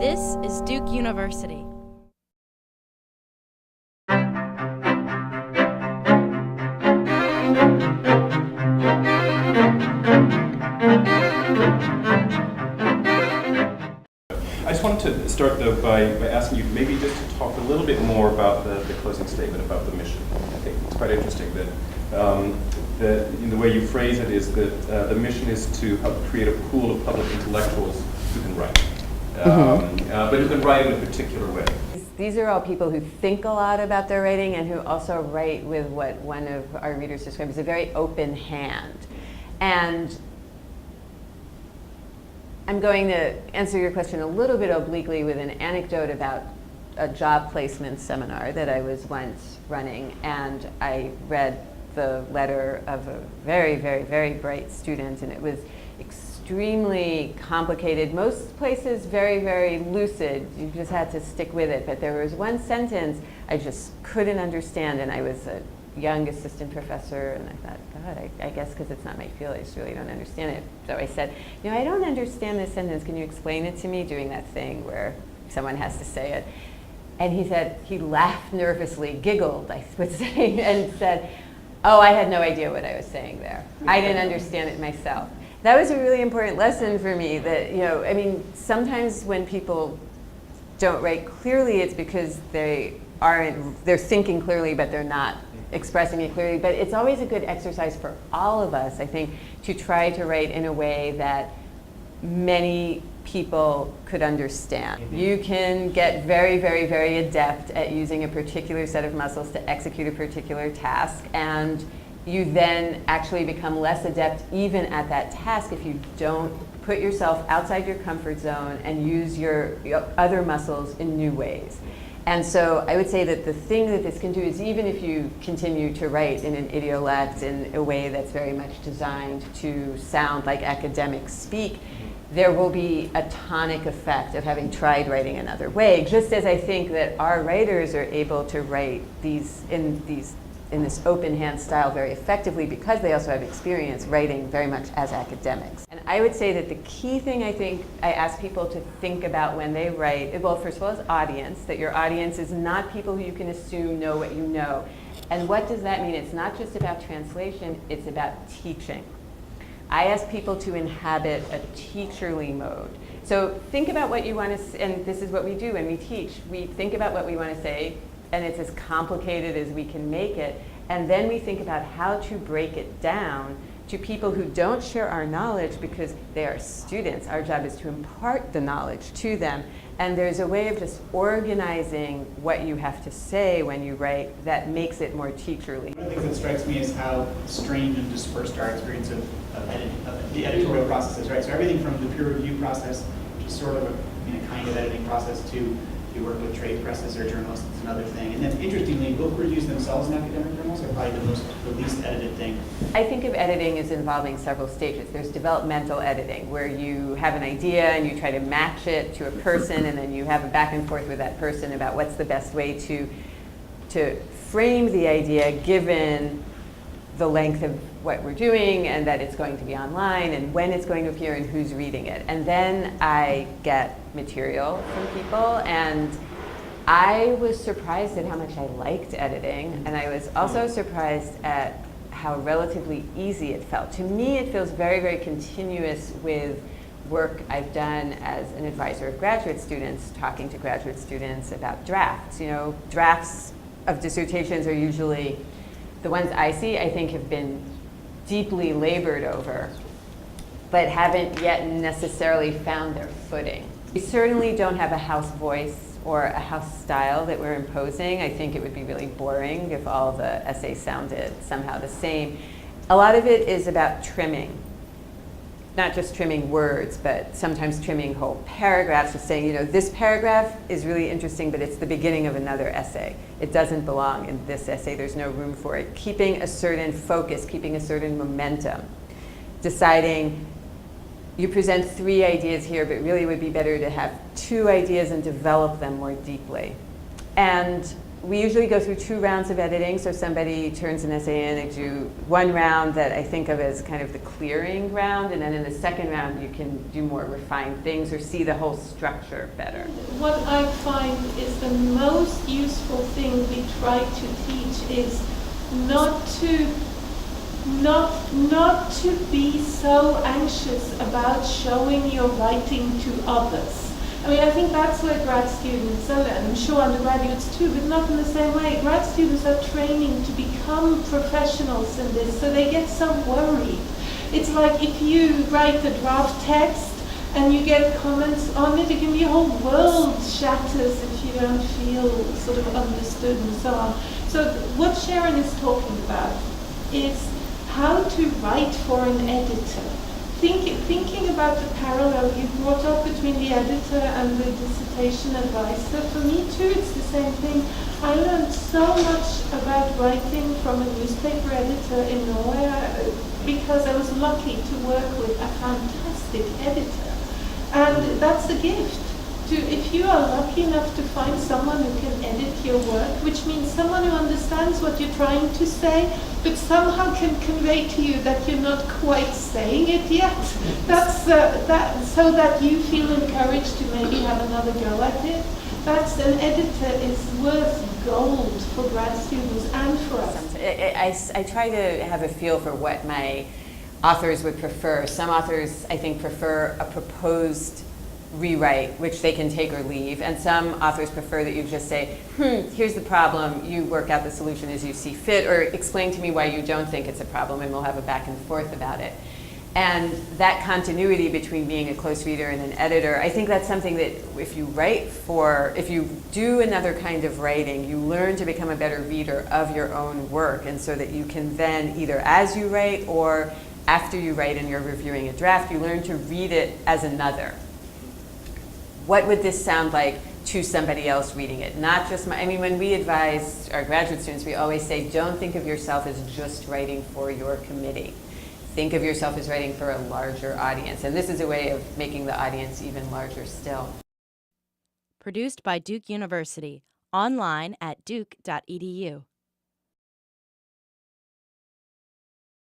This is Duke University. I just wanted to start, though, by asking you maybe just to talk a little bit more about the closing statement about the mission. I think it's quite interesting that in the way you phrase it is that the mission is to help create a pool of public intellectuals who can write, but who can write in a particular way. These are all people who think a lot about their writing and who also write with what one of our readers described as a very open hand. And I'm going to answer your question a little bit obliquely with an anecdote about a job placement seminar that I was once running, and I read the letter of a very, very, very bright student, and it was extremely complicated. Most places very, very lucid. You just had to stick with it. But there was one sentence I just couldn't understand, and I was a young assistant professor, and I thought, God, I guess because it's not my field, I just really don't understand it. So I said, I don't understand this sentence. Can you explain it to me? Doing that thing where someone has to say it. And he said, he laughed nervously, giggled, I would say, and said, oh, I had no idea what I was saying there. I didn't understand it myself. That was a really important lesson for me that, sometimes when people don't write clearly, it's because they're thinking clearly, but they're not expressing it clearly. But it's always a good exercise for all of us, I think, to try to write in a way that many people could understand. You can get very, very, very adept at using a particular set of muscles to execute a particular task, and you then actually become less adept even at that task if you don't put yourself outside your comfort zone and use your other muscles in new ways. And so I would say that the thing that this can do is, even if you continue to write in an idiolect in a way that's very much designed to sound like academics speak, there will be a tonic effect of having tried writing another way, just as I think that our writers are able to write in this open hand style very effectively because they also have experience writing very much as academics. And I would say that the key thing I think I ask people to think about when they write, well, first of all, is audience, that your audience is not people who you can assume know what you know. And what does that mean? It's not just about translation, it's about teaching. I ask people to inhabit a teacherly mode. So think about what you want to, and this is what we do when we teach. We think about what we want to say, and it's as complicated as we can make it. And then we think about how to break it down to people who don't share our knowledge because they are students. Our job is to impart the knowledge to them. And there's a way of just organizing what you have to say when you write that makes it more teacherly. One of the things that strikes me is how strange and dispersed our experience of the editorial process is, right? So everything from the peer review process, which is sort of a kind of editing process, to you work with trade presses or journalists, it's another thing. And then interestingly, book reviews themselves in academic journals are probably the least edited thing. I think of editing as involving several stages. There's developmental editing, where you have an idea and you try to match it to a person, and then you have a back and forth with that person about what's the best way to frame the idea given the length of what we're doing, and that it's going to be online, and when it's going to appear, and who's reading it. And then I get material from people, and I was surprised at how much I liked editing, and I was also surprised at how relatively easy it felt. To me, it feels very, very continuous with work I've done as an advisor of graduate students, talking to graduate students about drafts. Drafts of dissertations are usually, the ones I see, I think, have been deeply labored over, but haven't yet necessarily found their footing. We certainly don't have a house voice or a house style that we're imposing. I think it would be really boring if all the essays sounded somehow the same. A lot of it is about trimming. Not just trimming words, but sometimes trimming whole paragraphs, just saying, this paragraph is really interesting, but it's the beginning of another essay. It doesn't belong in this essay. There's no room for it. Keeping a certain focus, keeping a certain momentum. Deciding you present 3 ideas here, but really it would be better to have 2 ideas and develop them more deeply. And we usually go through 2 rounds of editing. So somebody turns an essay in, they do one round that I think of as kind of the clearing round, and then in the second round you can do more refined things or see the whole structure better. What I find is the most useful thing we try to teach is not to be so anxious about showing your writing to others. I mean, I think that's where grad students are, and I'm sure undergraduates too, but not in the same way. Grad students are training to become professionals in this, so they get so worried. It's like if you write a draft text and you get comments on it, it can be your whole world shatters if you don't feel sort of understood and so on. So what Sharon is talking about is how to write for an editor. Thinking about the parallel you brought up between the editor and the dissertation advisor, for me too it's the same thing. I learned so much about writing from a newspaper editor in Norway because I was lucky to work with a fantastic editor. And that's a gift. If you are lucky enough to find someone who can edit your work, which means someone who understands what you're trying to say, but somehow can convey to you that you're not quite saying it yet, so that you feel encouraged to maybe have another go at it. That's an editor is worth gold for grad students and for us. I try to have a feel for what my authors would prefer. Some authors, I think, prefer a proposed rewrite, which they can take or leave, and some authors prefer that you just say, here's the problem, you work out the solution as you see fit, or explain to me why you don't think it's a problem, and we'll have a back and forth about it. And that continuity between being a close reader and an editor, I think that's something that if you do another kind of writing, you learn to become a better reader of your own work, and so that you can then, either as you write or after you write and you're reviewing a draft, you learn to read it as another. What would this sound like to somebody else reading it? Not just when we advise our graduate students, we always say, don't think of yourself as just writing for your committee. Think of yourself as writing for a larger audience. And this is a way of making the audience even larger still. Produced by Duke University. Online at duke.edu.